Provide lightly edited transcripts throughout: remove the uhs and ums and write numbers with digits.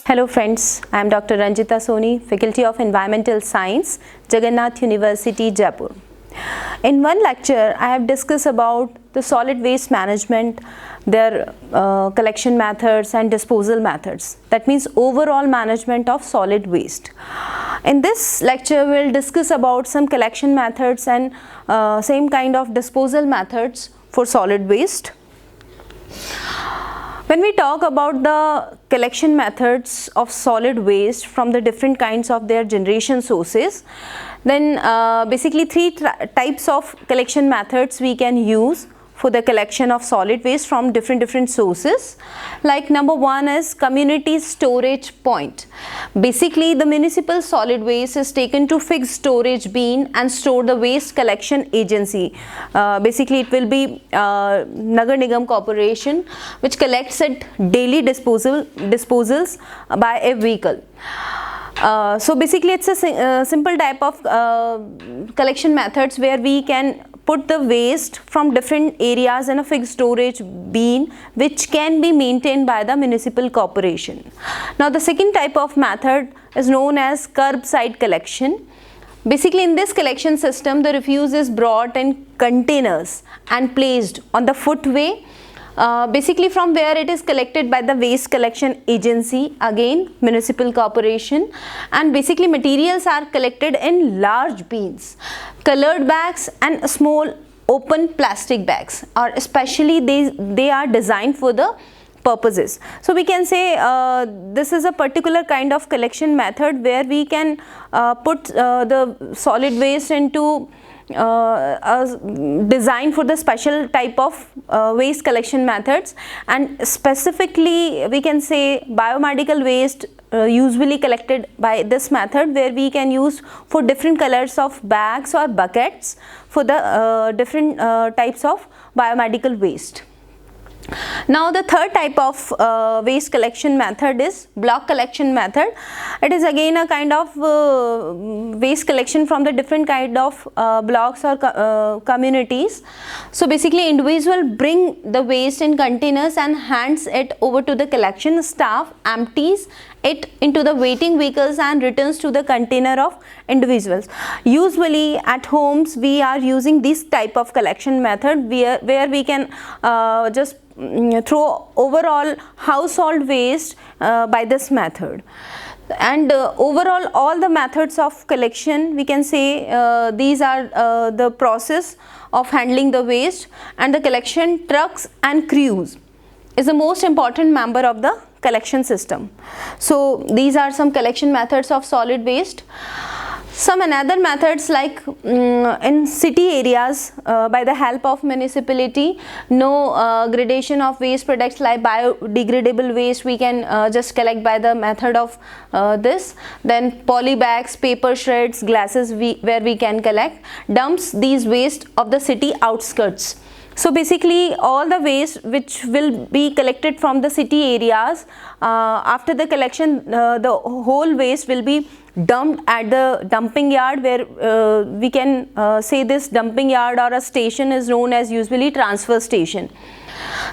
Hello friends, I am Dr. Ranjeeta Soni, Faculty of Environmental Science, Jagan Nath University, Jaipur. In one lecture, I have discussed about the solid waste management, their collection methods and disposal methods. That means overall management of solid waste. In this lecture, we will discuss about some collection methods and same kind of disposal methods for solid waste. When we talk about the collection methods of solid waste from the different kinds of their generation sources, then basically three types of collection methods we can use for the collection of solid waste from different sources. Like number one is community storage point. Basically the municipal solid waste is taken to fixed storage bin and stored the waste collection agency. Basically it will be Nagar Nigam Corporation which collects it daily disposals by a vehicle. So basically it's a simple type of collection methods where we can put the waste from different areas in a fixed storage bin which can be maintained by the municipal corporation. Now the second type of method is known as curbside collection. Basically in this collection system the refuse is brought in containers and placed on the footway. Basically from where it is collected by the waste collection agency, again municipal corporation, and basically materials are collected in large bins, colored bags and small open plastic bags, or especially they are designed for the purposes. So we can say this is a particular kind of collection method where we can put the solid waste into designed for the special type of waste collection methods, and specifically we can say biomedical waste usually collected by this method, where we can use for different colors of bags or buckets for the different types of biomedical waste. Now the third type of waste collection method is block collection method. It is again a kind of waste collection from the different kind of blocks or communities. So basically individual bring the waste in containers and hands it over to the collection staff, empties it into the waiting vehicles and returns to the container of individuals. Usually at homes we are using this type of collection method where we can just throw overall household waste by this method. And overall all the methods of collection, we can say these are the process of handling the waste, and the collection trucks and crews is the most important member of the collection system. So these are some collection methods of solid waste. Some another methods like in city areas by the help of municipality, no gradation of waste products like biodegradable waste we can just collect by the method of this. Then poly bags, paper shreds, glasses where we can collect, dumps these waste of the city outskirts. So basically all the waste which will be collected from the city areas, after the collection the whole waste will be dumped at the dumping yard, where we can say this dumping yard or a station is known as usually transfer station.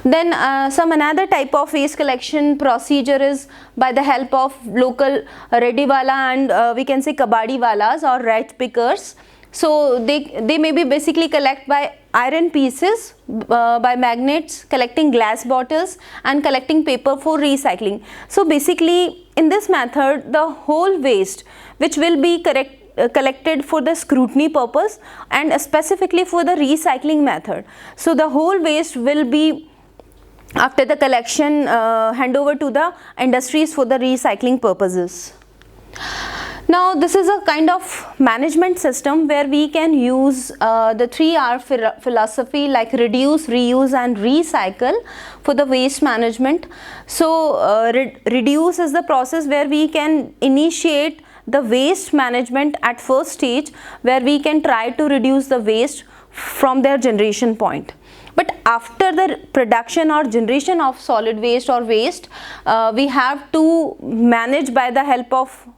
Then some another type of waste collection procedure is by the help of local rediwala and we can say kabadi walas or rat pickers. So they may be basically collect by iron pieces, by magnets, collecting glass bottles and collecting paper for recycling. So basically in this method the whole waste which will be collected for the scrutiny purpose and specifically for the recycling method. So the whole waste will be after the collection hand over to the industries for the recycling purposes. Now this is a kind of management system where we can use the 3R philosophy like reduce, reuse and recycle for the waste management. So reduce is the process where we can initiate the waste management at first stage, where we can try to reduce the waste from their generation point. But after the production or generation of solid waste or waste, we have to manage by the help of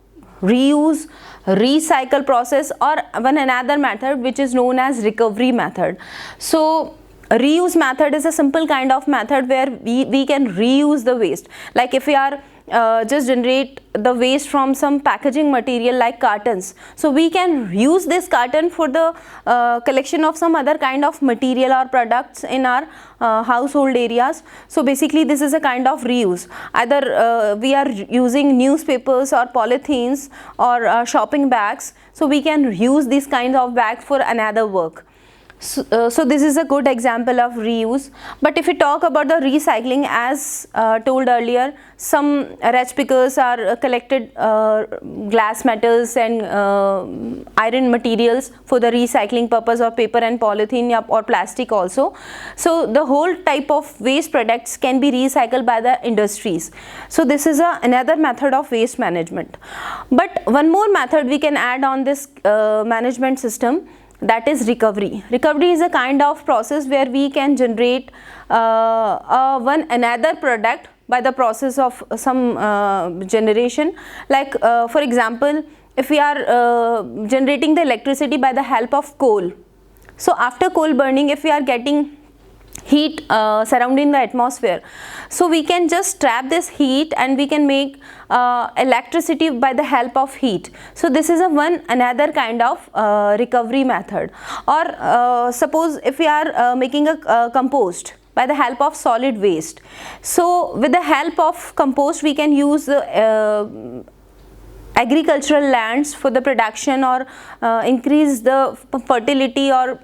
reuse, recycle process, or one another method which is known as recovery method. So a reuse method is a simple kind of method where we can reuse the waste. Like if we are just generate the waste from some packaging material like cartons, so we can use this carton for the collection of some other kind of material or products in our household areas. So basically this is a kind of reuse. Either we are using newspapers or polythenes or shopping bags, so we can use these kinds of bags for another work. So this is a good example of reuse. But if we talk about the recycling, as told earlier, some wretch pickers are collected glass metals and iron materials for the recycling purpose of paper and polythene or plastic also. So the whole type of waste products can be recycled by the industries. So this is another method of waste management. But one more method we can add on this management system, that is recovery. Recovery is a kind of process where we can generate another product by the process of some generation. Like for example, if we are generating the electricity by the help of coal, so after coal burning, if we are getting heat surrounding the atmosphere, so we can just trap this heat and we can make electricity by the help of heat. So this is another kind of recovery method. Or suppose if we are making a compost by the help of solid waste, so with the help of compost we can use agricultural lands for the production or increase the fertility or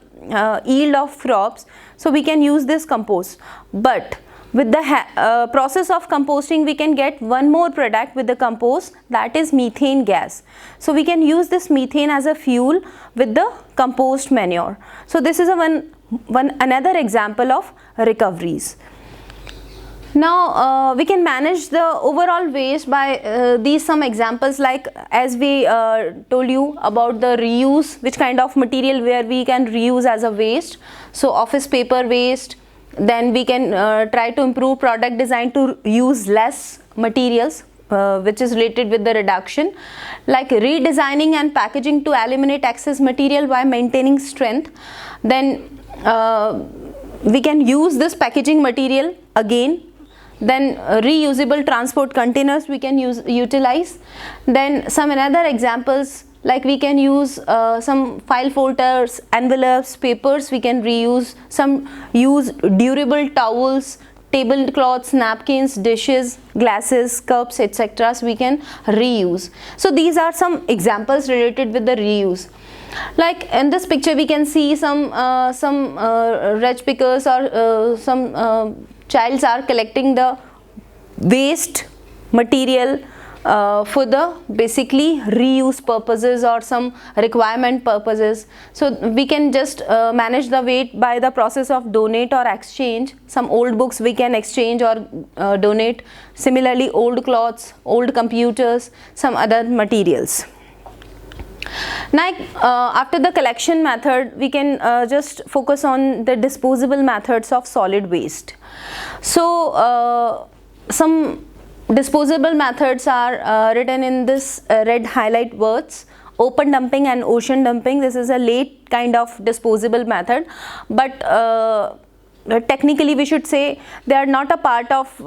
yield of crops. So we can use this compost. But with the process of composting, we can get one more product with the compost, that is methane gas. So we can use this methane as a fuel with the compost manure. So this is another example of recoveries. Now we can manage the overall waste by these some examples, like as we told you about the reuse, which kind of material where we can reuse as a waste. So office paper waste, then we can try to improve product design to use less materials, which is related with the reduction, like redesigning and packaging to eliminate excess material by maintaining strength. Then we can use this packaging material again. Then reusable transport containers we can utilize. Then some another examples, like we can use some file folders, envelopes, papers we can reuse. Some use durable towels, tablecloths, napkins, dishes, glasses, cups, etc. we can reuse. So these are some examples related with the reuse. Like in this picture we can see some wretch pickers or some childs are collecting the waste material for the basically reuse purposes or some requirement purposes. So we can just manage the weight by the process of donate or exchange. Some old books we can exchange or donate. Similarly, old clothes, old computers, some other materials. Now after the collection method, we can just focus on the disposable methods of solid waste. So some disposable methods are written in this red highlight words: open dumping and ocean dumping. This is a late kind of disposable method, but technically we should say they are not a part of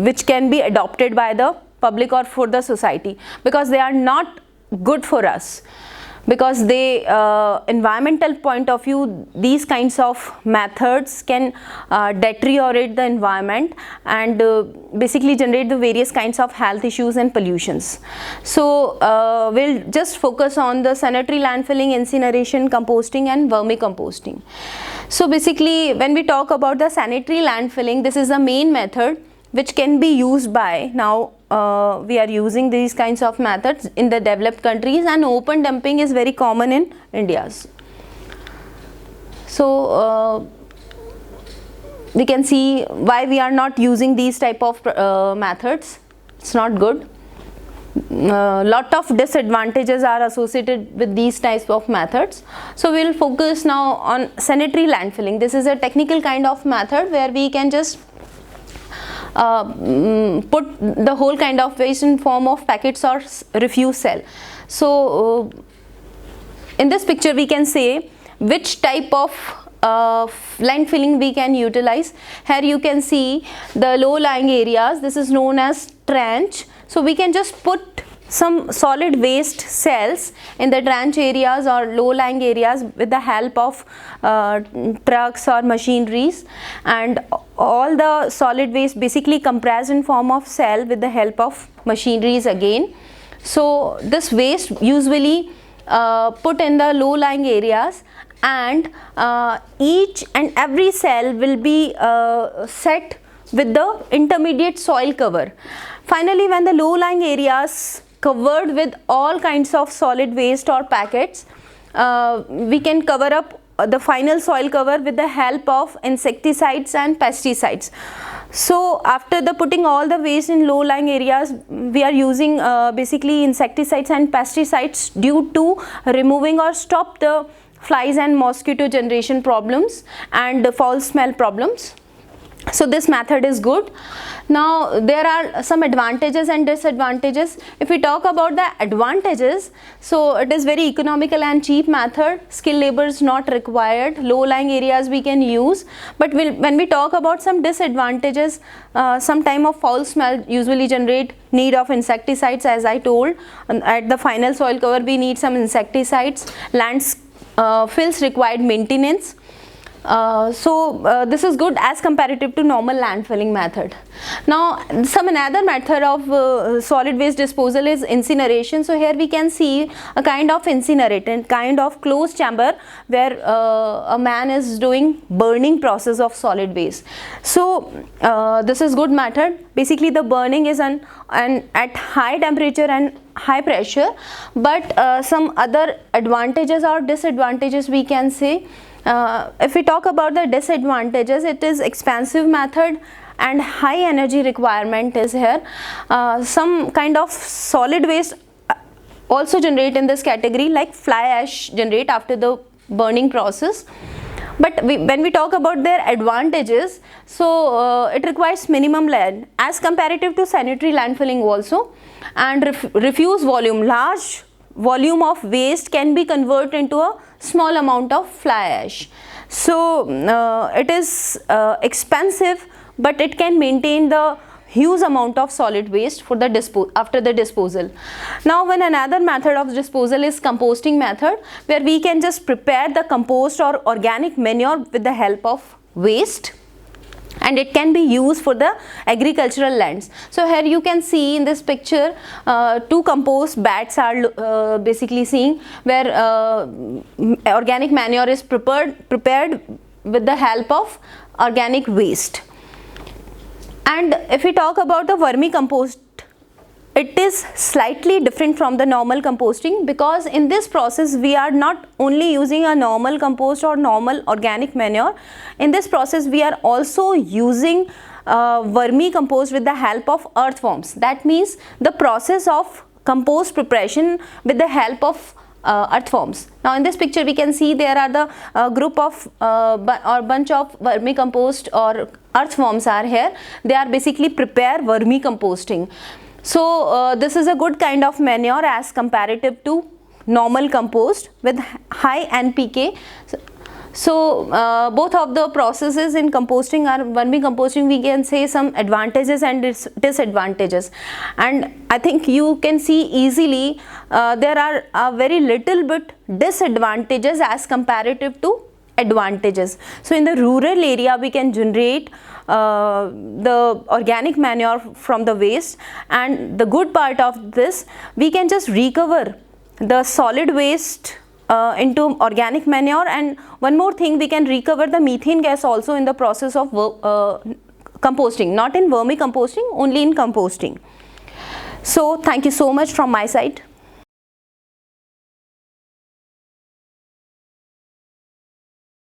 which can be adopted by the public or for the society, because they are not good for us, because they environmental point of view, these kinds of methods can deteriorate the environment and basically generate the various kinds of health issues and pollutions. So we'll just focus on the sanitary landfilling, incineration, composting and vermicomposting. So basically when we talk about the sanitary landfilling, this is the main method which can be used by now. We are using these kinds of methods in the developed countries, and open dumping is very common in India. So we can see why we are not using these type of methods. It's not good. Lot of disadvantages are associated with these types of methods. So we will focus now on sanitary landfilling. This is a technical kind of method where we can just put the whole kind of waste in form of packets or refuse cell. So in this picture we can say which type of land filling we can utilize. Here you can see the low lying areas. This is known as trench. So we can just put some solid waste cells in the trench areas or low lying areas with the help of trucks or machineries, and all the solid waste basically compressed in form of cell with the help of machineries again. So this waste usually put in the low lying areas, and each and every cell will be set with the intermediate soil cover. Finally, when the low lying areas covered with all kinds of solid waste or packets, we can cover up the final soil cover with the help of insecticides and pesticides. So after the putting all the waste in low lying areas, we are using basically insecticides and pesticides due to removing or stop the flies and mosquito generation problems and the foul smell problems. So this method is good. Now there are some advantages and disadvantages. If we talk about the advantages, so it is very economical and cheap method. Skilled labor is not required. Low lying areas we can use. But when we talk about some disadvantages, some time of foul smell usually generate need of insecticides, as I told. At the final soil cover we need some insecticides. Fills required maintenance. This is good as comparative to normal land filling method. Now some another method of solid waste disposal is incineration. So here we can see a kind of incinerator, kind of closed chamber where a man is doing burning process of solid waste. So this is good method. Basically the burning is at high temperature and high pressure, but some other advantages or disadvantages we can say. If we talk about the disadvantages, it is expensive method and high energy requirement is here. Some kind of solid waste also generate in this category, like fly ash generate after the burning process. But when we talk about their advantages, so it requires minimum land as comparative to sanitary landfilling also, and refuse volume. Large volume of waste can be converted into a small amount of fly ash. So it is expensive, but it can maintain the huge amount of solid waste for the after the disposal. Now when another method of disposal is composting method, where we can just prepare the compost or organic manure with the help of waste, and it can be used for the agricultural lands. So here you can see in this picture two compost beds are basically seeing, where organic manure is prepared with the help of organic waste. And if we talk about the vermicompost, it is slightly different from the normal composting, because in this process we are not only using a normal compost or normal organic manure. In this process we are also using vermicompost with the help of earthworms. That means the process of compost preparation with the help of earthworms. Now in this picture we can see there are the group of or bunch of vermicompost or earthworms are here. They are basically prepare vermicomposting. So this is a good kind of manure as comparative to normal compost with high NPK. So both of the processes in composting or vermicomposting, we can say some advantages and disadvantages. And I think you can see easily there are a very little bit disadvantages as comparative to advantages. So in the rural area we can generate the organic manure from the waste, and the good part of this, we can just recover the solid waste into organic manure. And one more thing, we can recover the methane gas also in the process of composting, not in vermicomposting, only in composting. So thank you so much from my side.